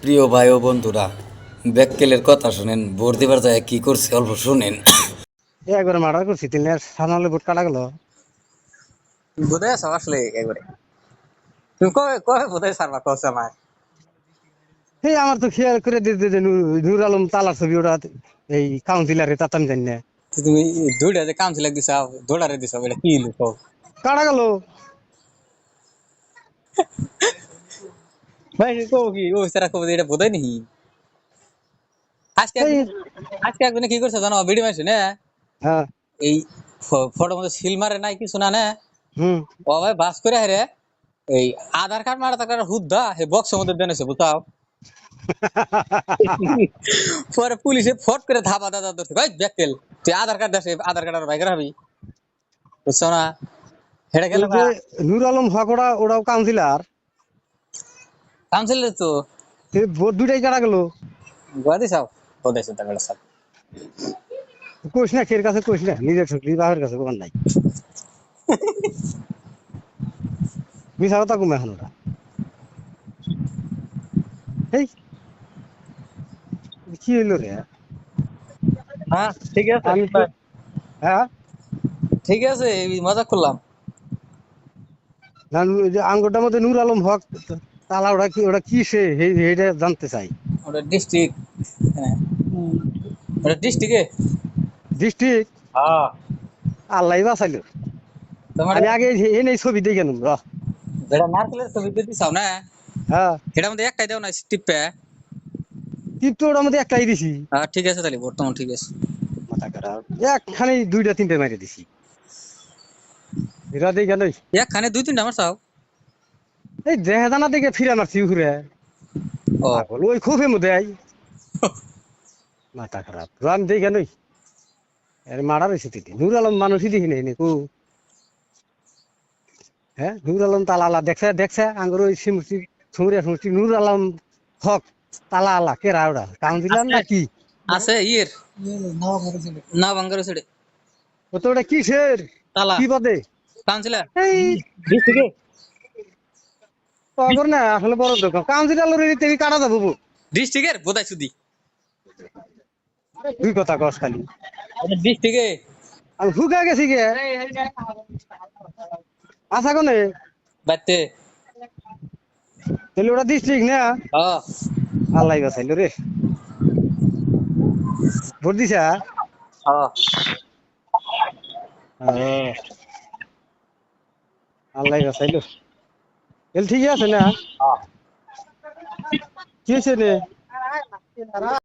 প্রিয় ভাই ও বন্ধুরা, ব্যাককেলের কথা শুনেন, ভোট দিবার যায় কি করছে অল্প শুনেন। একবারে মার্ডার করছি তিনের সামনে ভোট কাটা গেল। বোধহয় সব আসলে একবারে তুমি কবে কবে বোধহয় সারবা কস আমার এই আমার তো খেয়াল করে দিতে যে নূর আলম তালার ছবি ওটা এই কাউন্সিলারে তাতাম জানি না তো তুমি দুইটা যে কাউন্সিলর দিছাও দৌড়ারে দিছাও এটা কি লোক কাটা গেল। ভাই কো কি ও সারা কবে এটা বোধহয় নাহি আজকে এই আজকে একদিনে কি করছে জানো ভিডিও মারছে না হ্যাঁ এই ফটো মধ্যে সিল মারে নাই কিছু না না হুম ও ভাই বাস করে হারে এই আধার কার্ড মারা থাকার হুদ্দা হে বক্সের মধ্যে দেনেছে বুঝাও পরে পুলিশে ফট করে ধাপা দাদা ধরছে ভাই ব্যাকটেল তুই আধার কার্ড দেশে আধার কার্ড আর বাইক রাখবি বুঝছো না হেডে গেল ওই যে নূর আলম হক ওরাও কাউন্সিলার, কাউন্সিলর তো ভোট দুইটাই কাটা গেল। গোয়া দিছাও বোধহয় চিন্তা করে সব কোষ না খের কাছে কোষ না নিজের শুকলি বাপের কাছে কোন নাই মিশা কথা কমে এখন ওটা। এই কি হইলো রে? হ্যাঁ ঠিক আছে আমি তো হ্যাঁ ঠিক আছে এই মজা করলাম না, ওই যে আঙ্গুরটার মধ্যে নূর আলম হক তালা ওটা কি সে এইটা জানতে চাই। ওটা ডিস্ট্রিক্ট হ্যাঁ ওটা ডিস্ট্রিক্টে ডিস্ট্রিক্ট হ্যাঁ আল্লাহ বাঁচাইলো। তোমার আমি আগে এই ছবি দেখে নেব র। যেটা নারকেলের ছবি দিছাও না হ্যাঁ সেটার মধ্যে একটাই দাও না টিপে টিপটো ওটার মধ্যে একটাই দিছি। হ্যাঁ ঠিক আছে তাহলে বর্তমান ঠিক আছে মাথা খারাপ, একখানে দুইটা তিনটে মাইরে দিছি। এরা দেখে নই একখানে দুই তিনটা আমার চাও এই দেহে দানা দেখে ফিরে মারছি ঘুরে। ও পাগল ওই খুবই মধ্যে আই মাথা খারাপ আমি দেখে নই। এর মারা রয়েছে তিতি নূর আলম মানুষই দেখি নাই কু। হ্যাঁ নূর আলম তালা আলা দেখছে দেখছে আঙ্গুর ওই সিমুষ্টি ছুমরিয়া সমষ্টি নূর আলম হক তালা আলা কেরা ওরা কাউন্সিলার আছে না কি? আছে ইয়ের না বাঙ্গার ছেড়ে ও তো ওটা কিসের তালা কি পদে? কাউন্সিলর এই ডিস্ট্রিক্টে পাগল না আসলে বড় দোকান কাউন্সিলর থেকে কাটা যাবো বউ। ডিস্ট্রিক্টের বোধহয় সুদি দুই কথা কস খালি ডিস্ট্রিক্টে আমি ফুকা গেছি গে আশা কোনে বাইতে তাহলে ওটা ডিস্ট্রিক্ট না। হ্যাঁ আল্লাহ বাঁচাইলো রে। ভোট দিছা? হ্যাঁ ও, আল্লাহ বাঁচাইলো। এল ঠিক আছে না? হ্যাঁ কি হয়েছে রে?